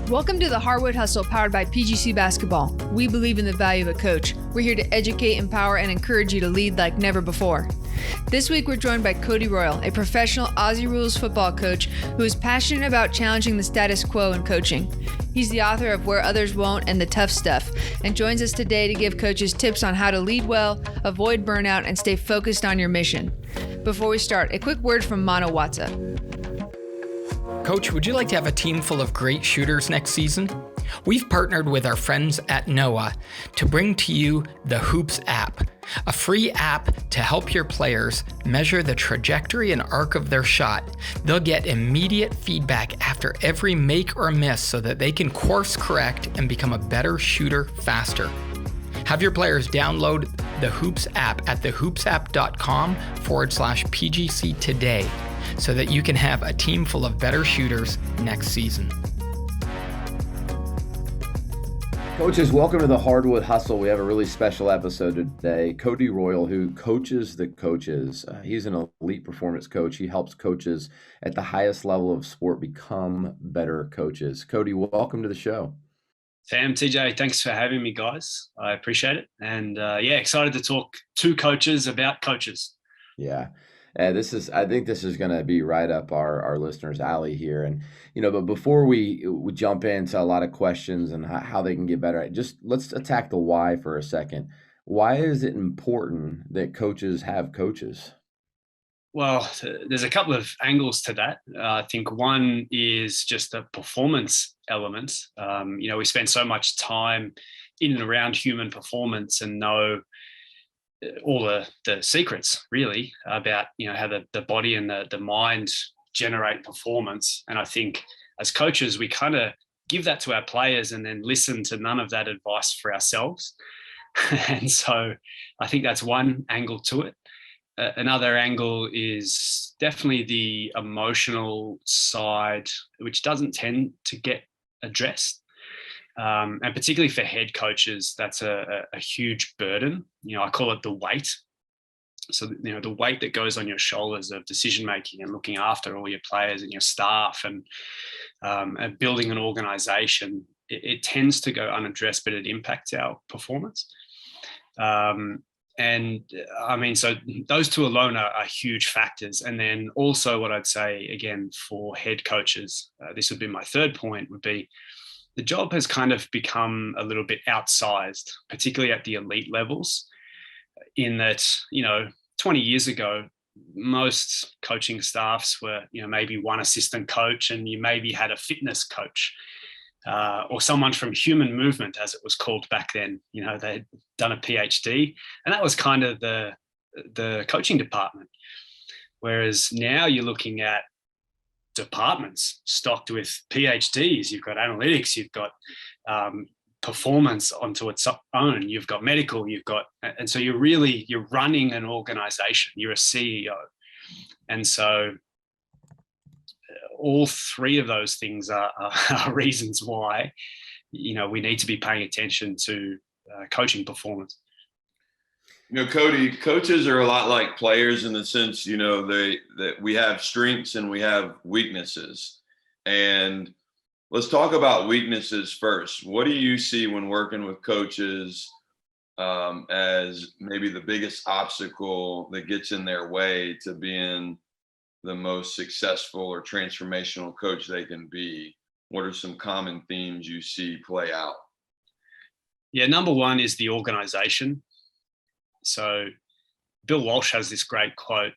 Welcome to the Hardwood Hustle, powered by PGC Basketball. We believe in the value of a coach. We're here to educate, empower, and encourage you to lead like never before. This week, we're joined by Cody Royle, a professional Aussie Rules Football Coach who is passionate about challenging the status quo in coaching. He's the author of Where Others Won't and The Tough Stuff, and joins us today to give coaches tips on how to lead well, avoid burnout, and stay focused on your mission. Before we start, a quick word from Mono Watsa. Coach, would you like to have a team full of great shooters next season? We've partnered with our friends at Noah to bring to you the Hoops app, a free app to help your players measure the trajectory and arc of their shot. They'll get immediate feedback after every make or miss so that they can course correct and become a better shooter faster. Have your players download the Hoops app at thehoopsapp.com/PGC today so that you can have a team full of better shooters next season. Coaches, welcome to the Hardwood Hustle. We have a really special episode today. Cody Royle, who coaches the coaches. He's an elite performance coach. He helps coaches at the highest level of sport become better coaches. Cody, welcome to the show. Sam, TJ, thanks for having me, guys. I appreciate it. And excited to talk to coaches about coaches. Yeah. I think this is going to be right up our listeners' alley here. And, but before we jump into a lot of questions and how they can get better, just let's attack the why for a second. Why is it important that coaches have coaches? Well, there's a couple of angles to that. I think one is just the performance element. We spend so much time in and around human performance and know all the secrets really about how the body and the mind generate performance. And I think as coaches we kind of give that to our players and then listen to none of that advice for ourselves. And so I think that's one angle to it. Another angle is definitely the emotional side, which doesn't tend to get addressed. And particularly for head coaches, that's a huge burden. I call it the weight. So, the weight that goes on your shoulders of decision-making and looking after all your players and your staff and building an organization, it tends to go unaddressed, but it impacts our performance. So those two alone are huge factors. And then also what I'd say, again, for head coaches, this would be my third point, would be the job has kind of become a little bit outsized, particularly at the elite levels, in that, 20 years ago, most coaching staffs were, maybe one assistant coach and you maybe had a fitness coach or someone from human movement, as it was called back then. They'd done a PhD and that was kind of the coaching department. Whereas now you're looking at departments stocked with PhDs. You've got analytics, you've got performance onto its own, you've got medical, and so you're running an organization, you're a CEO. And so all three of those things are reasons why, we need to be paying attention to coaching performance. Cody, coaches are a lot like players in the sense, that we have strengths and we have weaknesses. And let's talk about weaknesses first. What do you see when working with coaches as maybe the biggest obstacle that gets in their way to being the most successful or transformational coach they can be? What are some common themes you see play out? Yeah, number one is the organization. So Bill Walsh has this great quote: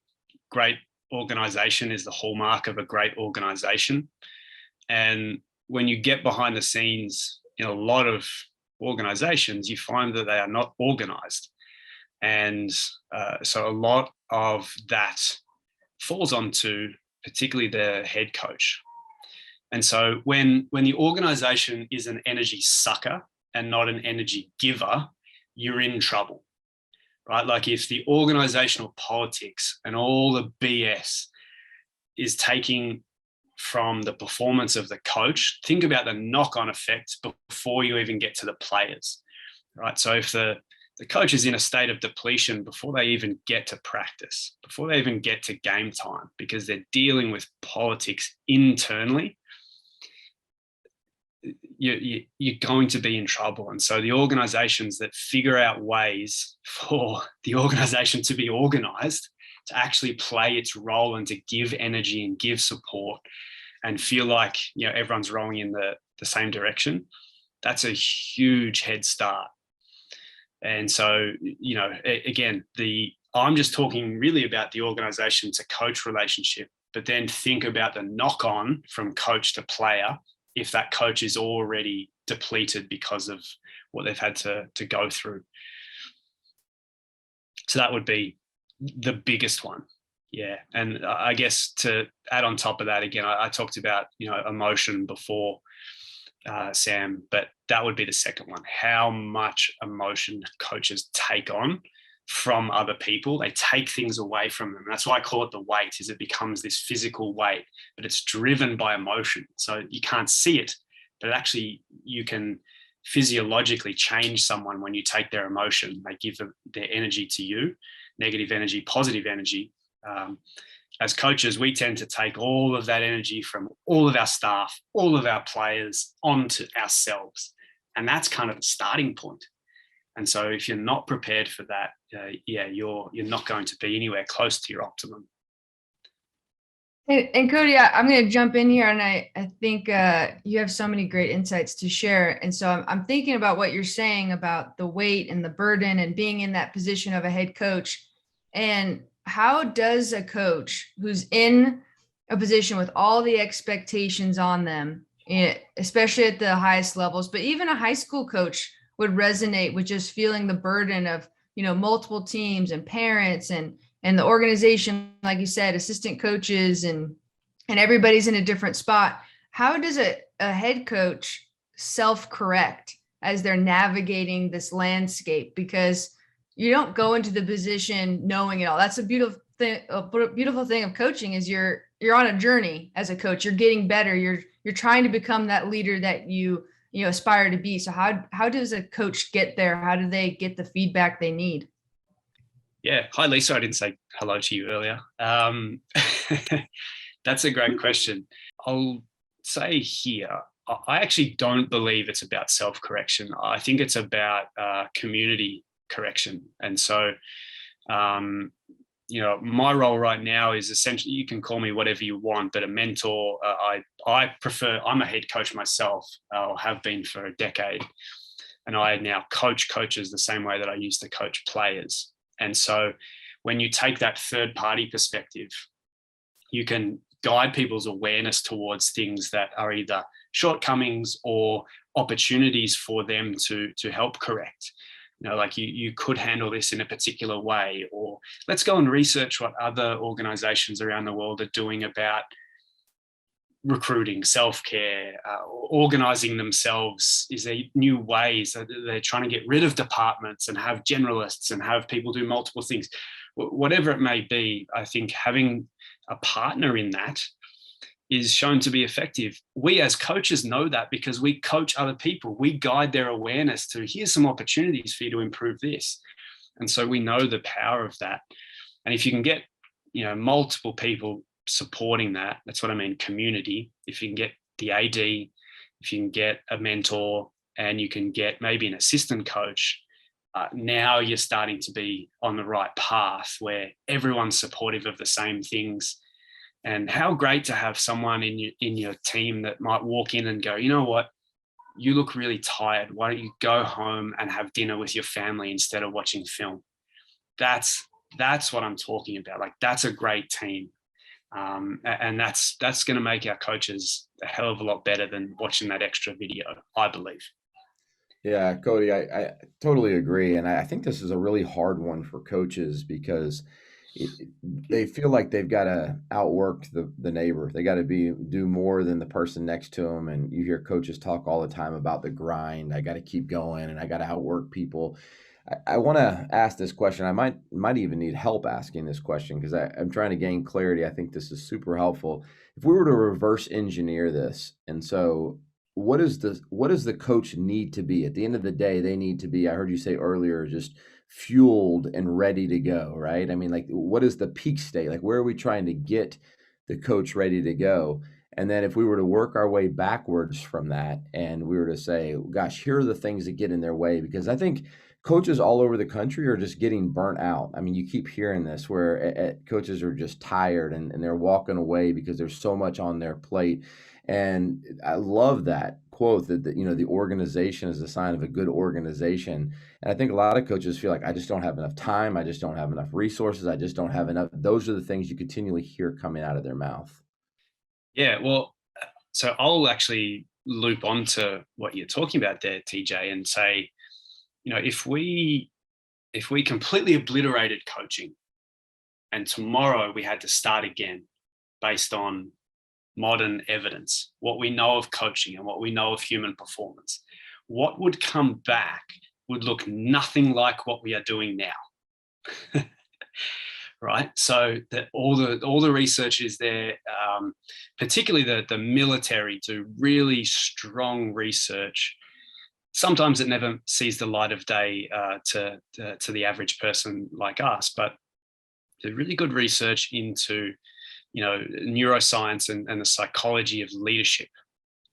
great organization is the hallmark of a great organization. And when you get behind the scenes in a lot of organizations, you find that they are not organized. And so a lot of that falls onto particularly the head coach. And so when the organization is an energy sucker and not an energy giver, you're in trouble. Right? Like if the organizational politics and all the BS is taking from the performance of the coach, think about the knock-on effect before you even get to the players, right? So if the coach is in a state of depletion before they even get to practice, before they even get to game time, because they're dealing with politics internally, you're going to be in trouble. And so the organizations that figure out ways for the organization to be organized, to actually play its role and to give energy and give support and feel like, everyone's rowing in the same direction, that's a huge head start. And so, again, I'm just talking really about the organization to coach relationship, but then think about the knock on from coach to player if that coach is already depleted because of what they've had to go through. So that would be the biggest one. Yeah. And I guess to add on top of that, again, I talked about, emotion before, Sam, but that would be the second one. How much emotion coaches take on from other people. They take things away from them. That's why I call it the weight, is it becomes this physical weight, but it's driven by emotion. So you can't see it, but actually you can physiologically change someone when you take their emotion. They give their energy to you, negative energy, positive energy. As coaches, we tend to take all of that energy from all of our staff, all of our players onto ourselves. And that's kind of the starting point. And so if you're not prepared for that, you're not going to be anywhere close to your optimum. And Cody, I'm going to jump in here, and I think you have so many great insights to share. And so I'm thinking about what you're saying about the weight and the burden and being in that position of a head coach. And how does a coach who's in a position with all the expectations on them, especially at the highest levels, but even a high school coach would resonate with just feeling the burden of, multiple teams and parents and the organization, like you said, assistant coaches and everybody's in a different spot. How does a head coach self-correct as they're navigating this landscape? Because you don't go into the position knowing it all. That's a beautiful thing. A beautiful thing of coaching is you're on a journey as a coach. You're getting better. You're trying to become that leader that you aspire to be. So how does a coach get there? How do they get the feedback they need? Yeah. Hi, Lisa. I didn't say hello to you earlier. That's a great question. I'll say here, I actually don't believe it's about self-correction. I think it's about community correction. And so, my role right now is essentially, you can call me whatever you want, but a mentor. I prefer, I'm a head coach myself, or have been for a decade. And I now coach coaches the same way that I used to coach players. And so when you take that third party perspective, you can guide people's awareness towards things that are either shortcomings or opportunities for them to help correct. Like you could handle this in a particular way, or let's go and research what other organizations around the world are doing about recruiting, self-care, organizing themselves. Is there new ways that they're trying to get rid of departments and have generalists and have people do multiple things? Whatever it may be, I think having a partner in that is shown to be effective. We as coaches know that because we coach other people. We guide their awareness to, here's some opportunities for you to improve this. And so we know the power of that. And if you can get, multiple people supporting that, that's what I mean, community. If you can get the AD, if you can get a mentor, and you can get maybe an assistant coach, now you're starting to be on the right path where everyone's supportive of the same things. And how great to have someone in your team that might walk in and go, you know what, you look really tired. Why don't you go home and have dinner with your family instead of watching film? That's what I'm talking about. Like, that's a great team. And that's going to make our coaches a hell of a lot better than watching that extra video, I believe. Yeah, Cody, I totally agree. And I think this is a really hard one for coaches because they feel like they've got to outwork the neighbor. They got to do more than the person next to them. And you hear coaches talk all the time about the grind. I got to keep going and I got to outwork people. I want to ask this question. I might even need help asking this question because I'm trying to gain clarity. I think this is super helpful. If we were to reverse engineer this, and so what does the coach need to be? At the end of the day, they need to be, I heard you say earlier, just fueled and ready to go, right? I mean, like, what is the peak state? Like, where are we trying to get the coach ready to go? And then if we were to work our way backwards from that and we were to say, gosh, here are the things that get in their way, because I think coaches all over the country are just getting burnt out. I mean, you keep hearing this where coaches are just tired and they're walking away because there's so much on their plate. And I love that quote that the organization is a sign of a good organization. And I think a lot of coaches feel like, I just don't have enough time. I just don't have enough resources. I just don't have enough. Those are the things you continually hear coming out of their mouth. Yeah, well, so I'll actually loop on to what you're talking about there, TJ, and say, if we completely obliterated coaching and tomorrow we had to start again based on modern evidence, what we know of coaching and what we know of human performance, what would come back would look nothing like what we are doing now. Right? So that all the research is there, particularly the military do really strong research. Sometimes it never sees the light of day to the average person like us, but the really good research into neuroscience and the psychology of leadership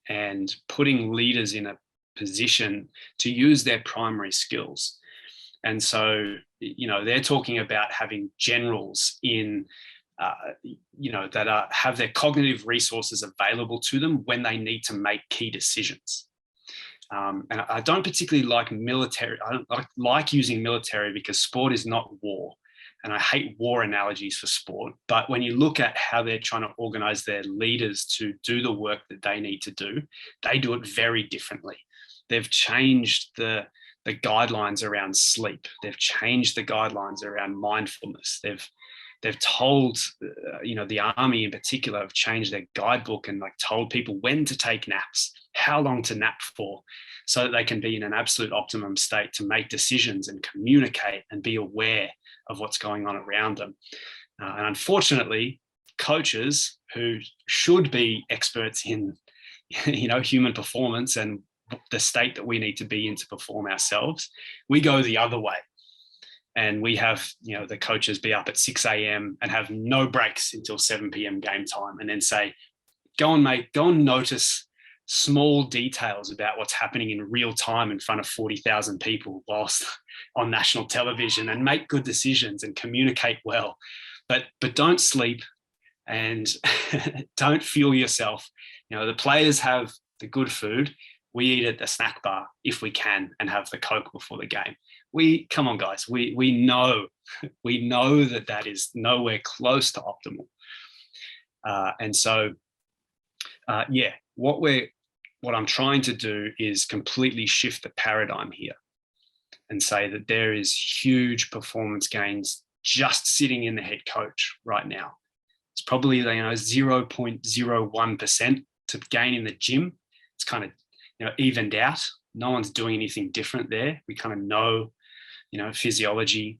and putting leaders in a position to use their primary skills. And so, they're talking about having generals in, that have their cognitive resources available to them when they need to make key decisions. And I don't particularly like military. I don't like using military because sport is not war. And I hate war analogies for sport. But when you look at how they're trying to organize their leaders to do the work that they need to do, they do it very differently. They've changed the guidelines around sleep. They've changed the guidelines around mindfulness. They've told, the army in particular have changed their guidebook and told people when to take naps, how long to nap for, so that they can be in an absolute optimum state to make decisions and communicate and be aware of what's going on around them. And unfortunately, coaches who should be experts in, human performance and the state that we need to be in to perform ourselves, we go the other way. And we have, the coaches be up at 6 a.m. and have no breaks until 7 p.m. game time, and then say, go and notice small details about what's happening in real time in front of 40,000 people whilst on national television, and make good decisions and communicate well. But don't sleep and don't fuel yourself. The players have the good food. We eat at the snack bar if we can and have the Coke before the game. Come on, guys. We know that is nowhere close to optimal. And so, what I'm trying to do is completely shift the paradigm here and say that there is huge performance gains just sitting in the head coach right now. It's probably 0.01% to gain in the gym. It's kind of evened out. No one's doing anything different there. We kind of know, physiology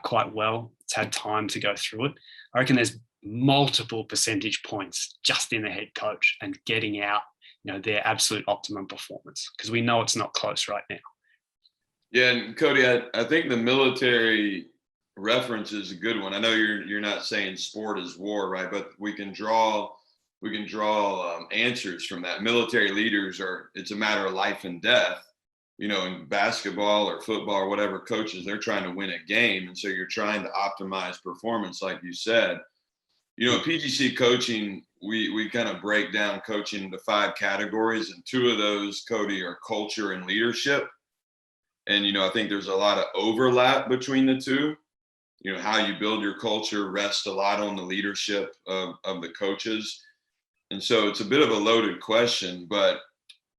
quite well. It's had time to go through it. I reckon there's multiple percentage points just in the head coach and getting out, their absolute optimum performance, because we know it's not close right now. Yeah, and Cody, I think the military reference is a good one. I know you're not saying sport is war, right? But we can draw answers from that. Military leaders it's a matter of life and death. In basketball or football or whatever, coaches, they're trying to win a game. And so you're trying to optimize performance, like you said. PGC coaching, we kind of break down coaching into 5 categories. And 2 of those, Cody, are culture and leadership. And, I think there's a lot of overlap between the 2. How you build your culture rests a lot on the leadership of the coaches. And so it's a bit of a loaded question, but,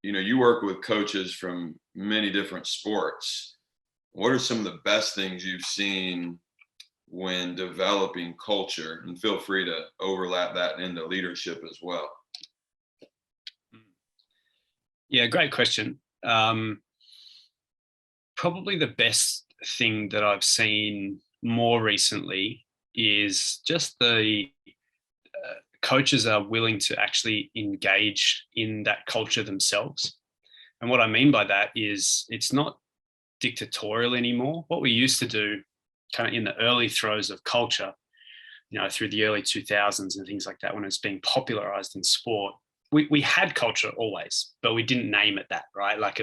you work with coaches from many different sports. What are some of the best things you've seen when developing culture? And feel free to overlap that into leadership as well. Yeah, great question. Probably the best thing that I've seen more recently is just the coaches are willing to actually engage in that culture themselves. And what I mean by that is it's not dictatorial anymore. What we used to do kind of in the early throes of culture, through the early 2000s and things like that, when it's being popularized in sport, we had culture always, but we didn't name it that, right? Like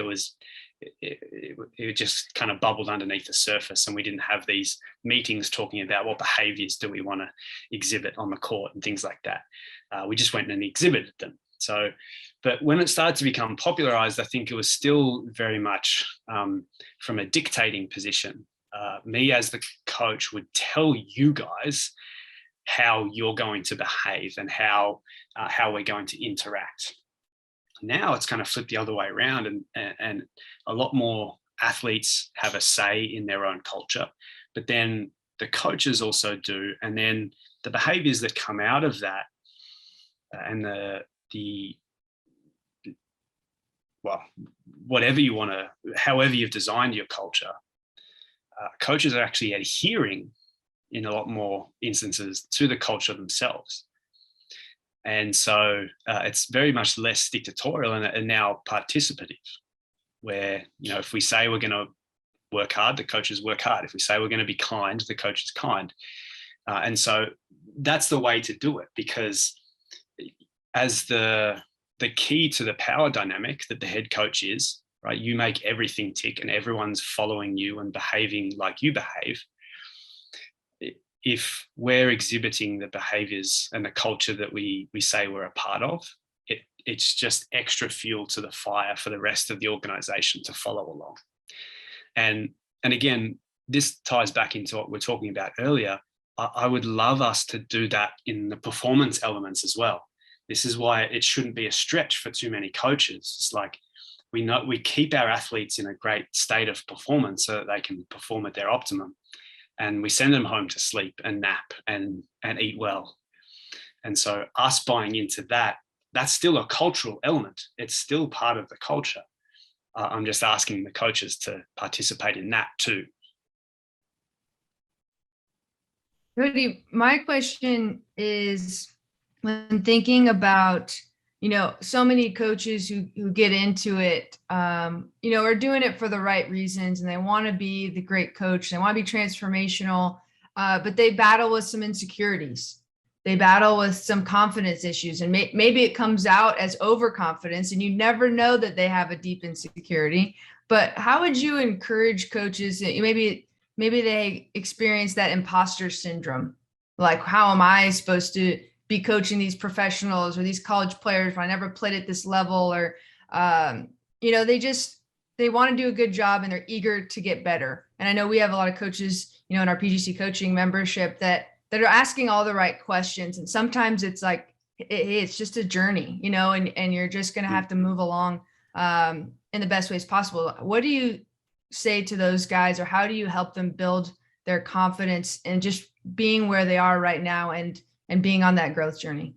it just kind of bubbled underneath the surface, and we didn't have these meetings talking about what behaviors do we want to exhibit on the court and things like that. We just went and exhibited them. So, but when it started to become popularized, I think it was still very much from a dictating position. Me as the coach would tell you guys how you're going to behave and how we're going to interact. Now it's kind of flipped the other way around, and a lot more athletes have a say in their own culture, but then the coaches also do, and then the behaviors that come out of that, and well, whatever you want to, however you've designed your culture, coaches are actually adhering in a lot more instances to the culture themselves. And so it's very much less dictatorial and now participative, where, if we say we're going to work hard, the coaches work hard. If we say we're going to be kind, the coach is kind. And so that's the way to do it, because as the key to the power dynamic that the head coach is, right? You make everything tick and everyone's following you and behaving like you behave. If we're exhibiting the behaviors and the culture that we say we're a part of, it's just extra fuel to the fire for the rest of the organization to follow along. And again, this ties back into what we're talking about earlier. I would love us to do that in the performance elements as well. This is why it shouldn't be a stretch for too many coaches. It's like, we keep our athletes in a great state of performance so that they can perform at their optimum. And we send them home to sleep and nap and eat well. And so us buying into that, that's still a cultural element. It's still part of the culture. I'm just asking the coaches to participate in that too. Cody, my question is, when thinking about, so many coaches who get into it, are doing it for the right reasons, and they want to be the great coach. They want to be transformational, but they battle with some insecurities. They battle with some confidence issues, and maybe it comes out as overconfidence, and you never know that they have a deep insecurity. But how would you encourage coaches? Maybe they experience that imposter syndrome. Like, how am I supposed to be coaching these professionals or these college players when I never played at this level? Or, they want to do a good job and they're eager to get better. And I know we have a lot of coaches, in our PGC coaching membership that are asking all the right questions. And sometimes it's like, it's just a journey, and you're just going to have to move along in the best ways possible. What do you say to those guys, or how do you help them build their confidence and just being where they are right now and being on that growth journey?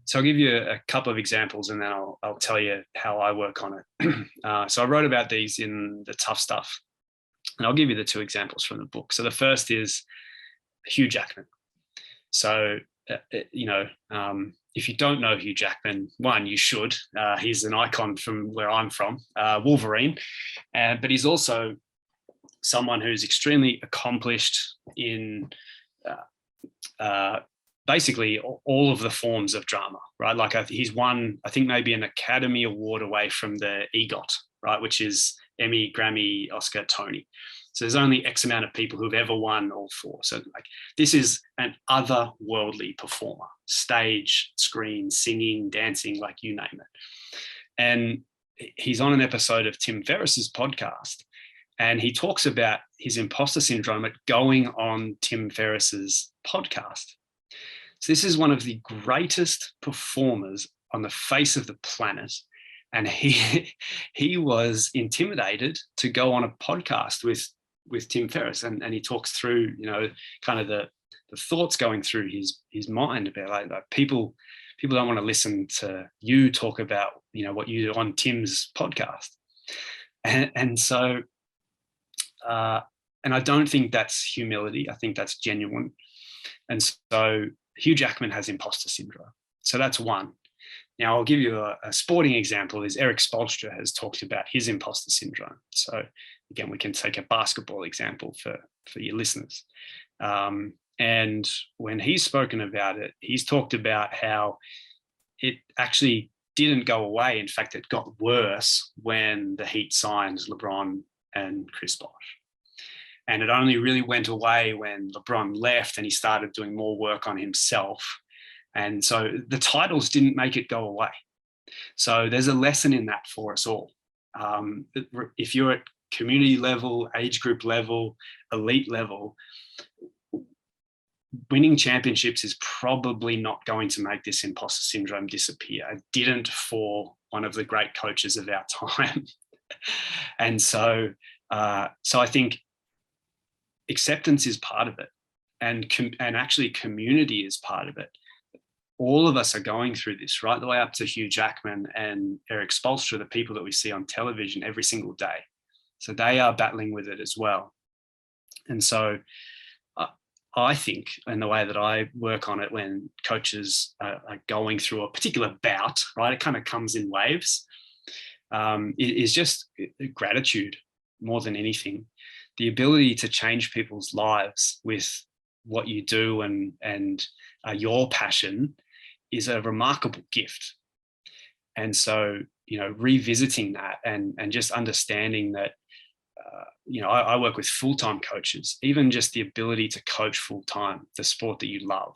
So I'll give you a couple of examples, and then I'll tell you how I work on it. So I wrote about these in the Tough Stuff, and I'll give you the two examples from the book. So the first is Hugh Jackman. So, if you don't know Hugh Jackman, one, you should. He's an icon from where I'm from, Wolverine, but he's also someone who's extremely accomplished in basically all of the forms of drama, right? Like he's won, I think, maybe an Academy Award away from the EGOT, right? Which is Emmy, Grammy, Oscar, Tony. So there's only X amount of people who've ever won all four. So like, this is an otherworldly performer, stage, screen, singing, dancing, like you name it. And he's on an episode of Tim Ferriss's podcast, and he talks about his imposter syndrome at going on Tim Ferriss's podcast. So this is one of the greatest performers on the face of the planet. And he was intimidated to go on a podcast with Tim Ferriss. And he talks through, kind of the thoughts going through his mind about like people don't want to listen to you talk about, what you do on Tim's podcast. And so, and I don't think that's humility. I think that's genuine. And so Hugh Jackman has imposter syndrome. So that's one. Now, I'll give you a sporting example. Is Eric Spoelstra has talked about his imposter syndrome. So again, we can take a basketball example for your listeners. And when he's spoken about it, he's talked about how it actually didn't go away. In fact, it got worse when the Heat signed LeBron and Chris Bosh. And it only really went away when LeBron left and he started doing more work on himself. And so the titles didn't make it go away. So there's a lesson in that for us all. If you're at community level, age group level, elite level, winning championships is probably not going to make this imposter syndrome disappear. It didn't for one of the great coaches of our time. And so I think acceptance is part of it, and actually community is part of it. All of us are going through this, right the way up to Hugh Jackman and Eric Spoelstra, the people that we see on television every single day. So they are battling with it as well. And so I think, in the way that I work on it, when coaches are going through a particular bout, right, it kind of comes in waves, is just gratitude more than anything. The ability to change people's lives with what you do and your passion is a remarkable gift. And so, revisiting that and just understanding that, I work with full-time coaches, even just the ability to coach full-time, the sport that you love.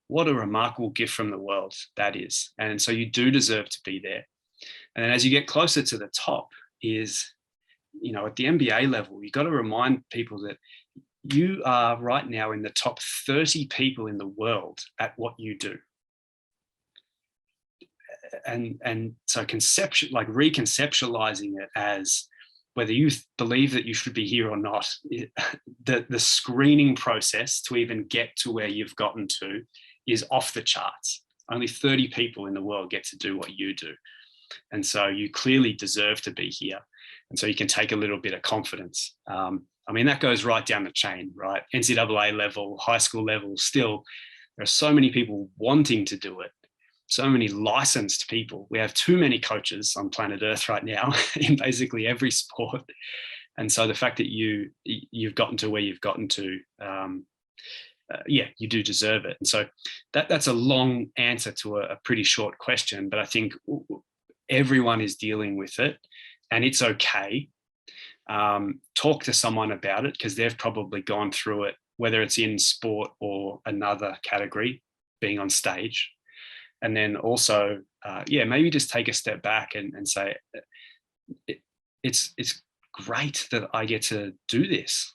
What a remarkable gift from the world that is. And so you do deserve to be there. And then as you get closer to the top is, at the NBA level, you've got to remind people that you are right now in the top 30 people in the world at what you do. And so reconceptualizing it as whether you believe that you should be here or not, the screening process to even get to where you've gotten to is off the charts. Only 30 people in the world get to do what you do. And so you clearly deserve to be here. And so you can take a little bit of confidence. That goes right down the chain, right? NCAA level, high school level, still, there are so many people wanting to do it. So many licensed people. We have too many coaches on planet Earth right now in basically every sport. And so the fact that you've gotten to where you've gotten to, you do deserve it. And so that's a long answer to a pretty short question, but I think everyone is dealing with it, and it's okay. Talk to someone about it, because they've probably gone through it, whether it's in sport or another category, being on stage. And then also, maybe just take a step back and say, it's great that I get to do this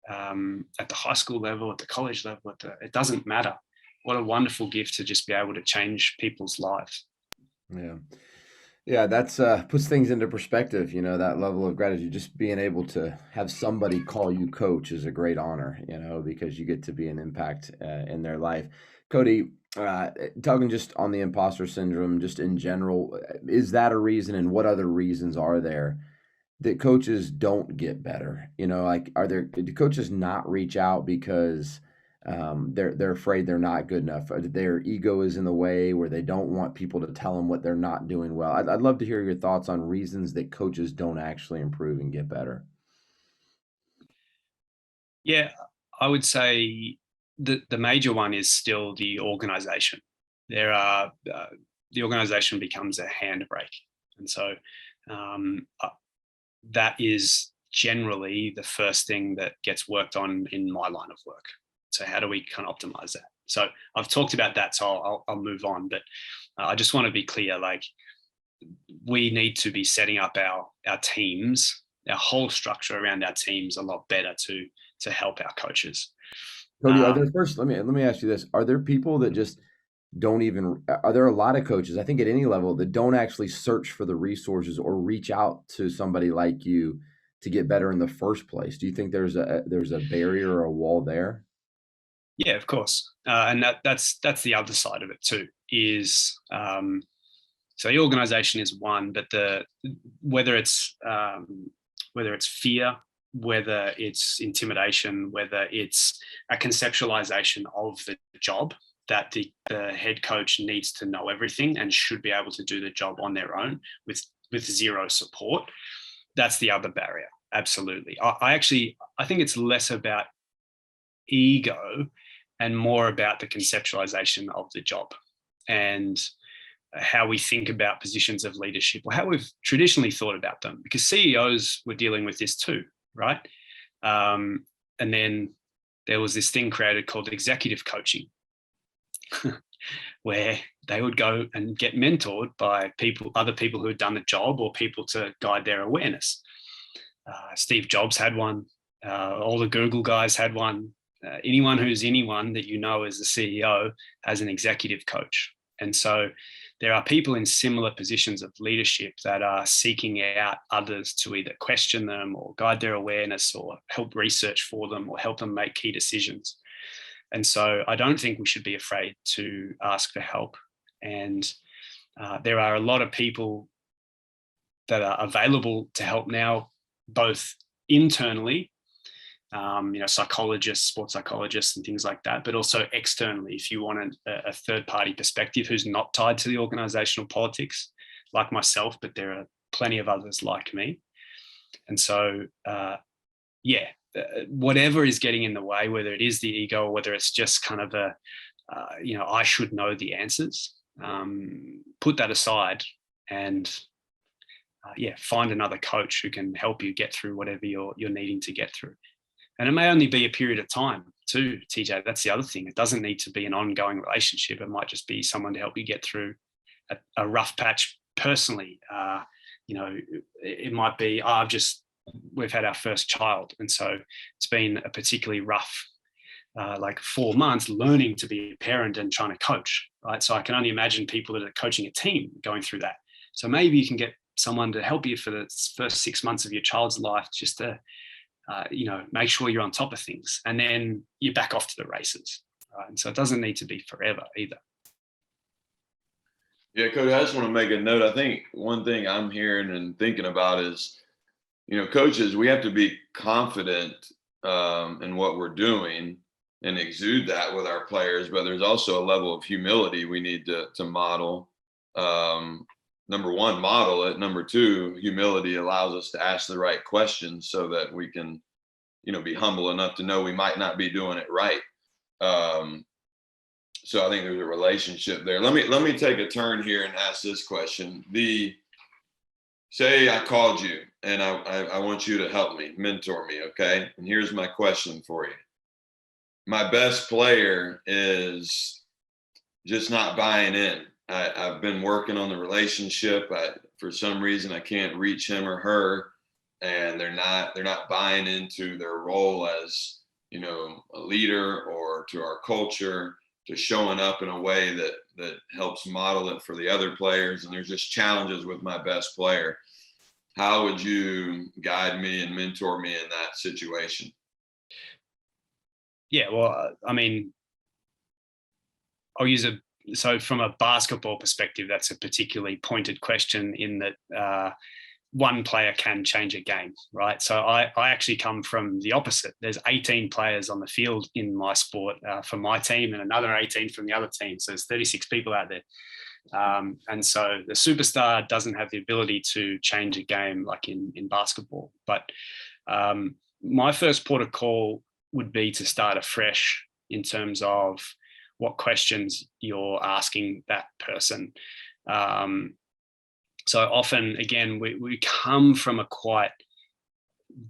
at the high school level, at the college level. It doesn't matter. What a wonderful gift to just be able to change people's lives. Yeah, that's puts things into perspective. That level of gratitude, just being able to have somebody call you coach is a great honor. Because you get to be an impact in their life. Cody, talking just on the imposter syndrome, just in general, is that a reason, and what other reasons are there that coaches don't get better? Do coaches not reach out because they're afraid they're not good enough? Their ego is in the way, where they don't want people to tell them what they're not doing well? I'd love to hear your thoughts on reasons that coaches don't actually improve and get better. Yeah, I would say the major one is still the organization. The organization becomes a handbrake. And so that is generally the first thing that gets worked on in my line of work. So how do we kind of optimize that? So I've talked about that, so I'll move on. But I just want to be clear, we need to be setting up our teams, our whole structure around our teams a lot better to help our coaches. Cody, let me ask you this. Are there people that just are there a lot of coaches, I think at any level, that don't actually search for the resources or reach out to somebody like you to get better in the first place? Do you think there's a barrier or a wall there? Yeah, of course. And that's the other side of it too, is so the organization is one, but whether it's fear, whether it's intimidation, whether it's a conceptualization of the job, that the head coach needs to know everything and should be able to do the job on their own with zero support. That's the other barrier. Absolutely. I think it's less about ego and more about the conceptualization of the job and how we think about positions of leadership, or how we've traditionally thought about them, because CEOs were dealing with this too, right? And then there was this thing created called executive coaching, where they would go and get mentored by other people who had done the job, or people to guide their awareness. Steve Jobs had one. All the Google guys had one. Anyone who's anyone that you know as the CEO has an executive coach. And so there are people in similar positions of leadership that are seeking out others to either question them or guide their awareness or help research for them or help them make key decisions. And so I don't think we should be afraid to ask for help. And there are a lot of people that are available to help now, both internally, psychologists, sports psychologists and things like that, but also externally, if you want a third-party perspective who's not tied to the organizational politics, like myself, but there are plenty of others like me. And so, whatever is getting in the way, whether it is the ego or whether it's just kind of I should know the answers, put that aside and find another coach who can help you get through whatever you're needing to get through. And it may only be a period of time too, TJ. That's the other thing. It doesn't need to be an ongoing relationship. It might just be someone to help you get through a rough patch personally. It might be, we've had our first child. And so it's been a particularly rough, 4 months learning to be a parent and trying to coach, right? So I can only imagine people that are coaching a team going through that. So maybe you can get someone to help you for the first 6 months of your child's life, just to, make sure you're on top of things, and then you're back off to the races. Right? And so it doesn't need to be forever either. Yeah, Cody, I just want to make a note. I think one thing I'm hearing and thinking about is, coaches, we have to be confident in what we're doing and exude that with our players, but there's also a level of humility we need to model. Number one, model it. Number two, humility allows us to ask the right questions so that we can, be humble enough to know we might not be doing it right. So I think there's a relationship there. Let me take a turn here and ask this question. Say I called you and I want you to help me, mentor me, okay? And here's my question for you. My best player is just not buying in. I've been working on the relationship. For some reason, I can't reach him or her, and they're not buying into their role as, a leader or to our culture, to showing up in a way that helps model it for the other players. And there's just challenges with my best player. How would you guide me and mentor me in that situation? Yeah, well, I'll use so from a basketball perspective, that's a particularly pointed question in that one player can change a game, right? So I actually come from the opposite. There's 18 players on the field in my sport for my team, and another 18 from the other team. So there's 36 people out there. And so the superstar doesn't have the ability to change a game like in basketball. But my first port of call would be to start afresh in terms of what questions you're asking that person. So often, again, we come from a quite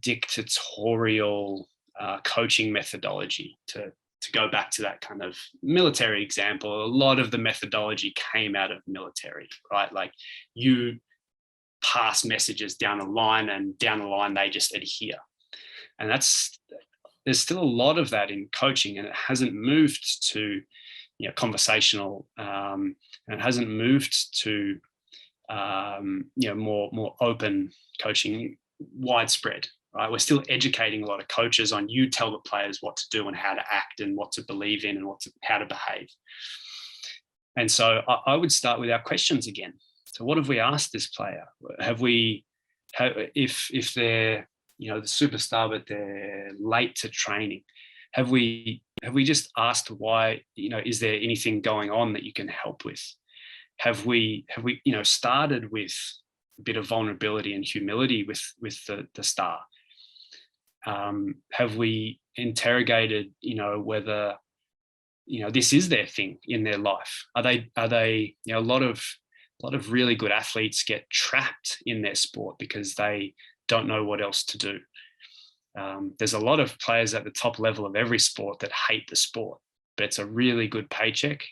dictatorial coaching methodology. To go back to that kind of military example, a lot of the methodology came out of military, right? Like you pass messages down the line, and down the line they just adhere. And there's still a lot of that in coaching, and it hasn't moved to conversational, and it hasn't moved to more open coaching, widespread, right? We're still educating a lot of coaches on you tell the players what to do and how to act and what to believe in and how to behave. And so I would start with our questions again. So what have we asked this player? If they're the superstar but they're late to training, have we just asked why? Is there anything going on that you can help with? Have we started with a bit of vulnerability and humility with the star? Have we interrogated whether this is their thing in their life. Are they, a lot of really good athletes get trapped in their sport because they don't know what else to do. There's a lot of players at the top level of every sport that hate the sport, but it's a really good paycheck.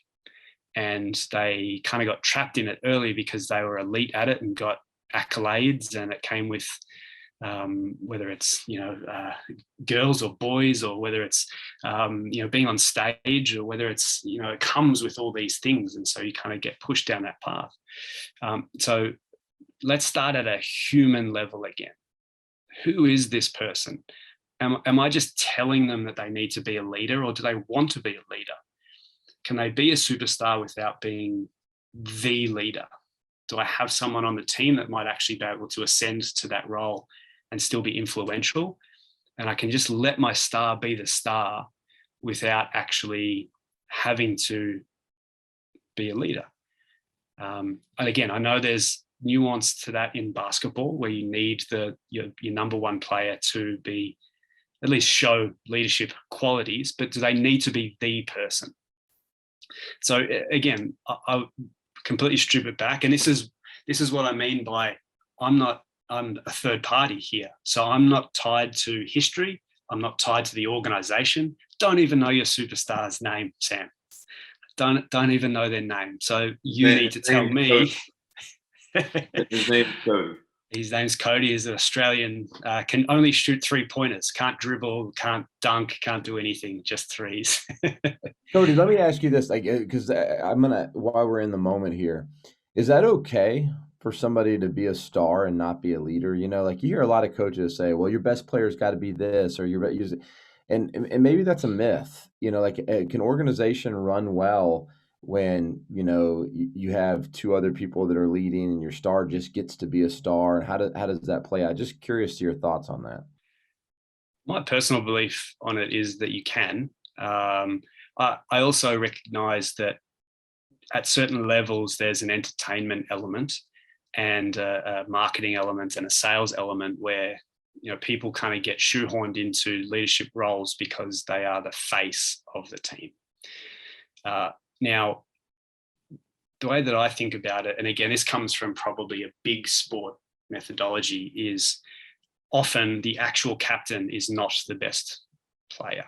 And they kind of got trapped in it early because they were elite at it and got accolades, and it came with whether it's girls or boys, or whether it's being on stage, or whether it's it comes with all these things, and so you kind of get pushed down that path. So let's start at a human level again. Who is this person? Am I just telling them that they need to be a leader, or do they want to be a leader? Can they be a superstar without being the leader? Do I have someone on the team that might actually be able to ascend to that role and still be influential? And I can just let my star be the star without actually having to be a leader. And again, I know there's nuance to that in basketball, where you need your number one player to be, at least show leadership qualities, but do they need to be the person? So again, I completely strip it back. And this is what I mean by I'm a third party here. So I'm not tied to history. I'm not tied to the organization. Don't even know your superstar's name, Sam. Don't even know their name. So you need to tell me. His name's Cody. His name's Cody. He's an Australian, can only shoot 3-pointers, can't dribble, can't dunk, can't do anything, just threes. Cody, let me ask you this, because while we're in the moment here, is that okay for somebody to be a star and not be a leader? You hear a lot of coaches say, well, your best player's got to be this, or and maybe that's a myth. Can organization run well when you have two other people that are leading and your star just gets to be a star? And how does that play out? Just curious to your thoughts on that. My personal belief on it is that you can. I also recognize that at certain levels there's an entertainment element and a marketing element and a sales element where people kind of get shoehorned into leadership roles because they are the face of the team. Now, the way that I think about it, and again, this comes from probably a big sport methodology, is often the actual captain is not the best player.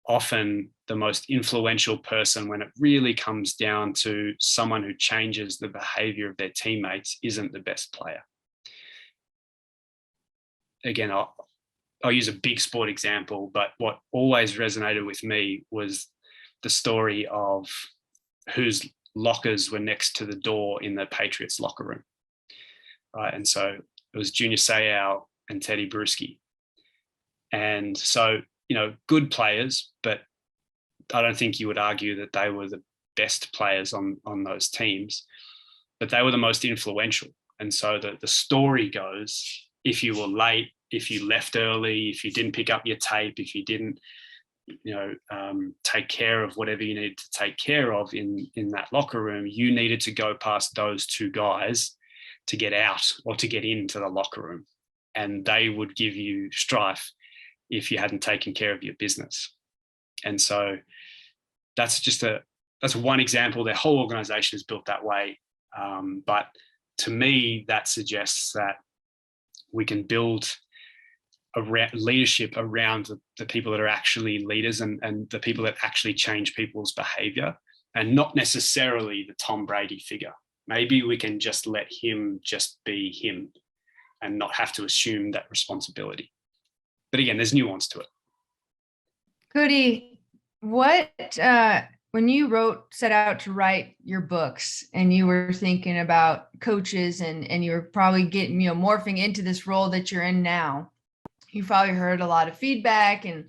Often the most influential person, when it really comes down to someone who changes the behavior of their teammates, isn't the best player. Again, I'll use a big sport example, but what always resonated with me was the story of whose lockers were next to the door in the Patriots locker room. Right. And so it was Junior Seau and Teddy Bruschi. And so, good players, but I don't think you would argue that they were the best players on those teams, but they were the most influential. And so the story goes, if you were late, if you left early, if you didn't pick up your tape, if you didn't take care of whatever you needed to take care of in that locker room, you needed to go past those two guys to get out or to get into the locker room. And they would give you strife if you hadn't taken care of your business. And so that's one example. Their whole organization is built that way. But to me, that suggests that we can build leadership around the people that are actually leaders and the people that actually change people's behavior, and not necessarily the Tom Brady figure. Maybe we can just let him just be him and not have to assume that responsibility. But again, there's nuance to it. Cody, when you set out to write your books and you were thinking about coaches and you were probably getting, morphing into this role that you're in now, you probably heard a lot of feedback, and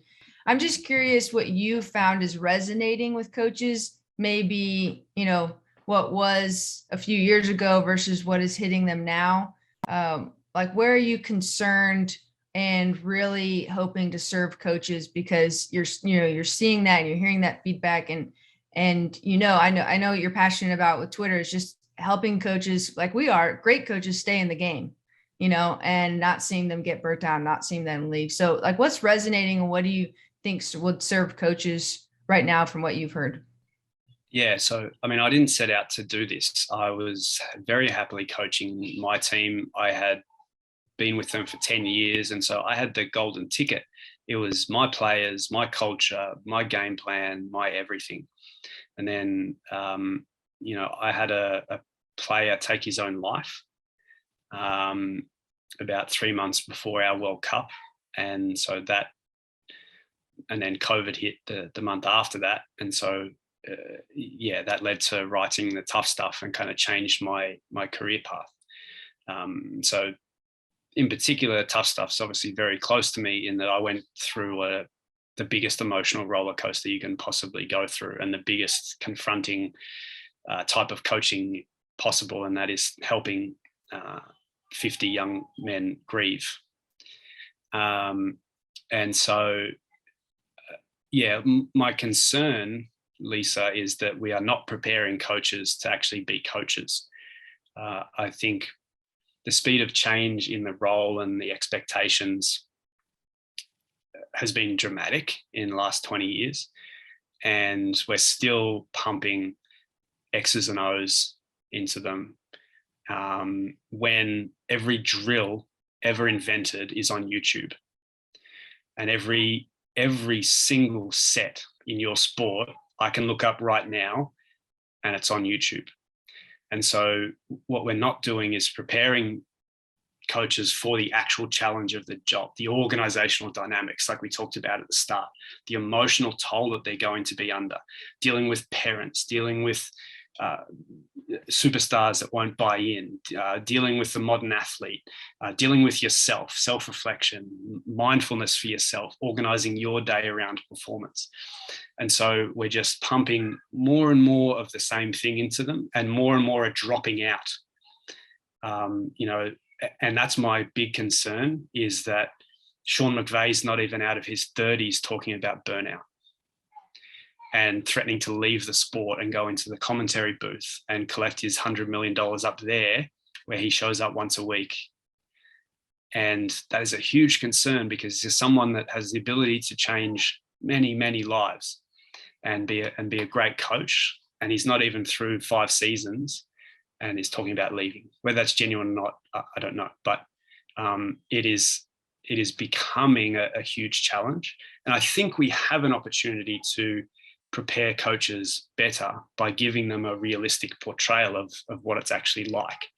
I'm just curious what you found is resonating with coaches, maybe, what was a few years ago versus what is hitting them now. Where are you concerned and really hoping to serve coaches, because you're seeing that and you're hearing that feedback, and I know what you're passionate about with Twitter is just helping coaches like we are, great coaches, stay in the game, and not seeing them get burnt out, not seeing them leave. So what's resonating, and what do you thinks would serve coaches right now from what you've heard? Yeah, so I mean, I didn't set out to do this. I was very happily coaching my team. I had been with them for 10 years. And so I had the golden ticket. It was my players, my culture, my game plan, my everything. And then, I had a player take his own life about 3 months before our World Cup. And so and then COVID hit the month after that. And so, that led to writing the tough stuff and kind of changed my career path. So in particular, tough stuff's obviously very close to me in that I went through the biggest emotional roller coaster you can possibly go through, and the biggest confronting type of coaching possible, and that is helping 50 young men grieve. And so, my concern, Lisa, is that we are not preparing coaches to actually be coaches. I think the speed of change in the role and the expectations has been dramatic in the last 20 years. And we're still pumping X's and O's into them when every drill ever invented is on YouTube. And every single set in your sport, I can look up right now and it's on YouTube. And so what we're not doing is preparing coaches for the actual challenge of the job, the organizational dynamics, like we talked about at the start, the emotional toll that they're going to be under, dealing with parents, dealing with superstars that won't buy in, dealing with the modern athlete, dealing with yourself, self-reflection, mindfulness for yourself, organizing your day around performance. And so we're just pumping more and more of the same thing into them, and more are dropping out. And that's my big concern, is that Sean McVay's not even out of his 30s talking about burnout and threatening to leave the sport and go into the commentary booth and collect his $100 million up there, where he shows up once a week. And that is a huge concern, because he's someone that has the ability to change many, many lives and be a great coach. And he's not even through 5 seasons and is talking about leaving. Whether that's genuine or not, I don't know. But it is becoming a huge challenge. And I think we have an opportunity to prepare coaches better by giving them a realistic portrayal of what it's actually like.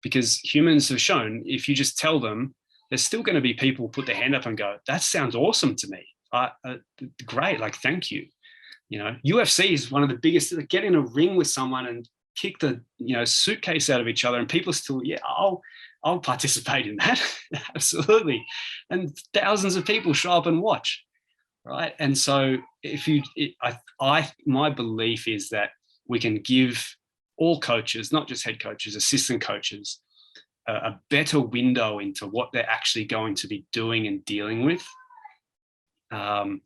Because humans have shown, if you just tell them, there's still going to be people who put their hand up and go, that sounds awesome to me. Great, like, thank you. UFC is one of the biggest. Get in a ring with someone and kick the suitcase out of each other, and people still, I'll participate in that. Absolutely. And thousands of people show up and watch. Right. And so my belief is that we can give all coaches, not just head coaches, assistant coaches, a better window into what they're actually going to be doing and dealing with. And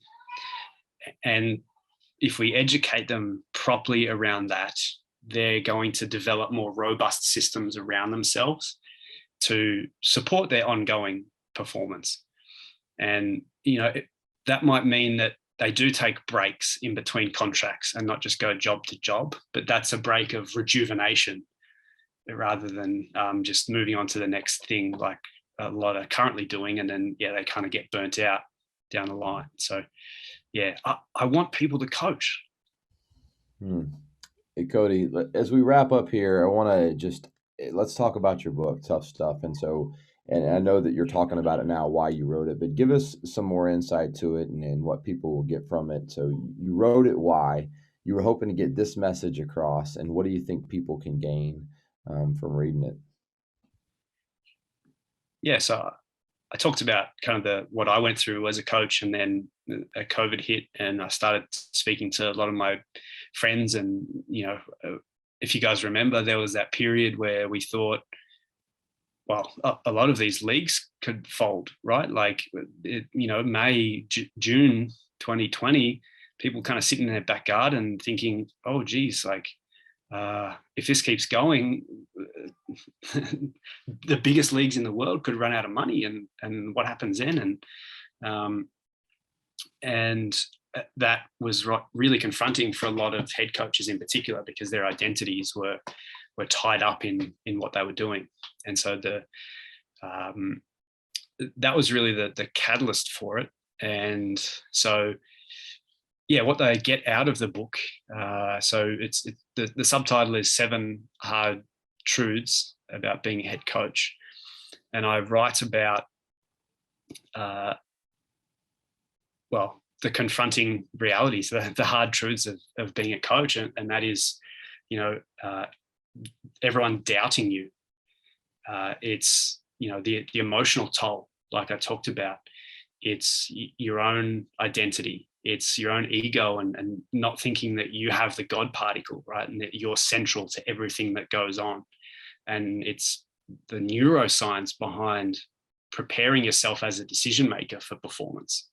if we educate them properly around that, they're going to develop more robust systems around themselves to support their ongoing performance. And, that might mean that they do take breaks in between contracts and not just go job to job, but that's a break of rejuvenation rather than just moving on to the next thing, like a lot are currently doing. And then, they kind of get burnt out down the line. So, I want people to coach. Hey, Cody, as we wrap up here, I want to let's talk about your book, Tough Stuff. And I know that you're talking about it now, why you wrote it, but give us some more insight to it and what people will get from it. So you wrote it, why? You were hoping to get this message across, and what do you think people can gain from reading it? Yeah, so I talked about kind of what I went through as a coach, and then a COVID hit, and I started speaking to a lot of my friends. And, if you guys remember, there was that period where we thought, well, a lot of these leagues could fold, right? Like, May, June 2020, people kind of sitting in their back garden thinking, oh, geez, like, if this keeps going, the biggest leagues in the world could run out of money, and what happens then? And And that was really confronting for a lot of head coaches in particular, because their identities were tied up in what they were doing. And so that was really the catalyst for it. And so, yeah, what they get out of the book. So the subtitle is 7 Hard Truths About Being a Head Coach. And I write about, the confronting realities, the hard truths of being a coach. And that is, everyone doubting you. It's, the emotional toll, like I talked about. It's your own identity. It's your own ego and not thinking that you have the God particle, right? And that you're central to everything that goes on. And it's the neuroscience behind preparing yourself as a decision maker for performance,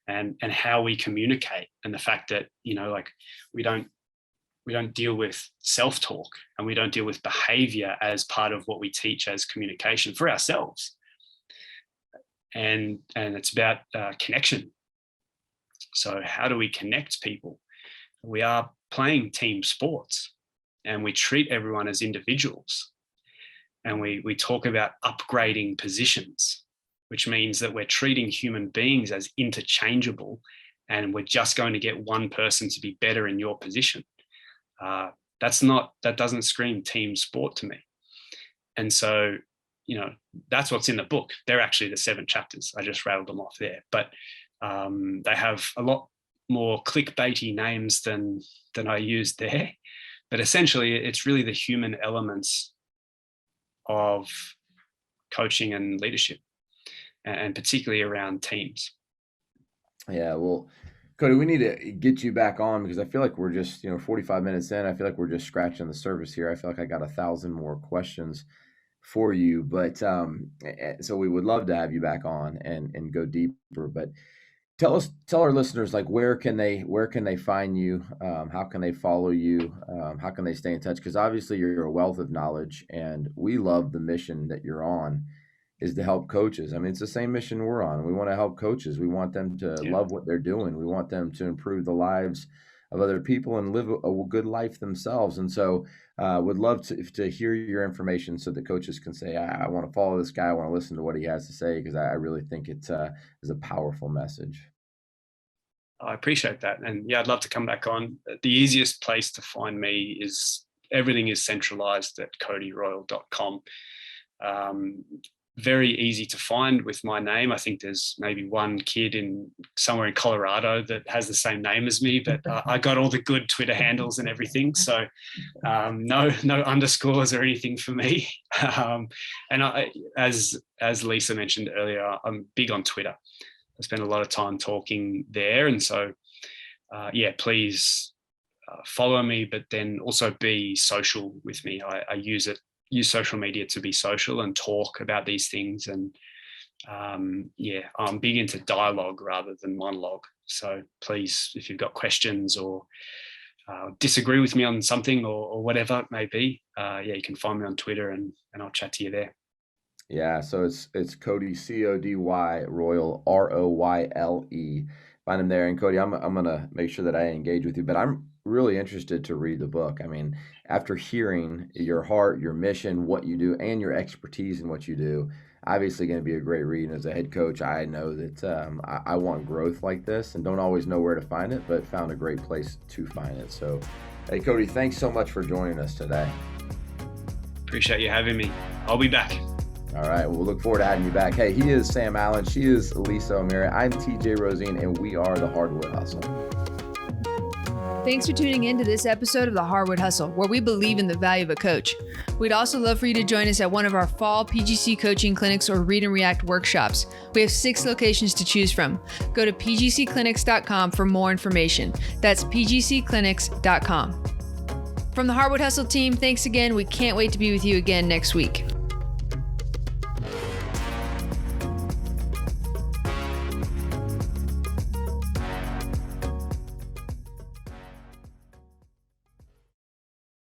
and how we communicate, and the fact that, we don't deal with self-talk, and we don't deal with behavior as part of what we teach as communication for ourselves. And it's about connection. So how do we connect people? We are playing team sports, and we treat everyone as individuals. And we talk about upgrading positions, which means that we're treating human beings as interchangeable, and we're just going to get one person to be better in your position. That doesn't scream team sport to me. And so, that's what's in the book. They're actually the 7 chapters. I just rattled them off there, but they have a lot more clickbaity names than I used there. But essentially, it's really the human elements of coaching and leadership, and particularly around teams. Yeah, well, Cody, we need to get you back on, because I feel like we're just, 45 minutes in. I feel like we're just scratching the surface here. I feel like I got 1,000 more questions for you, but so we would love to have you back on and go deeper. But tell our listeners, like, where can they find you? How can they follow you? How can they stay in touch? Because obviously you're a wealth of knowledge, and we love the mission that you're on, is to help coaches. I mean, it's the same mission we're on. We want to help coaches. We want them to love what they're doing. We want them to improve the lives of other people and live a good life themselves. And so would love to hear your information, so that coaches can say, I want to follow this guy. I want to listen to what he has to say, because I really think it is a powerful message. I appreciate that. And yeah, I'd love to come back on. The easiest place to find me is, everything is centralized at codyroyle.com. Very easy to find with my name. I think there's maybe one kid somewhere in Colorado that has the same name as me, but I got all the good Twitter handles and everything. So no underscores or anything for me. And as Lisa mentioned earlier, I'm big on Twitter. I spend a lot of time talking there. And so, please follow me, but then also be social with me. I use social media to be social and talk about these things. And I'm big into dialogue rather than monologue. So please, if you've got questions or disagree with me on something or whatever it may be, you can find me on Twitter and I'll chat to you there. Yeah, so it's Cody, Cody Royle, Royle. Find him there. And Cody, I'm gonna make sure that I engage with you, but I'm really interested to read the book. I mean, after hearing your heart, your mission, what you do, and your expertise in what you do, obviously going to be a great read. And as a head coach, I know that I want growth like this, and don't always know where to find it, but found a great place to find it. So, hey, Cody, thanks so much for joining us today. Appreciate you having me. I'll be back. All right, we'll look forward to having you back. Hey, he is Sam Allen. She is Lisa O'Meara. I'm TJ Rosine, and we are the Hardwood Hustle. Thanks for tuning in to this episode of the Hardwood Hustle, where we believe in the value of a coach. We'd also love for you to join us at one of our fall PGC Coaching Clinics or Read and React workshops. We have 6 locations to choose from. Go to pgcclinics.com for more information. That's pgcclinics.com. From the Hardwood Hustle team, thanks again. We can't wait to be with you again next week.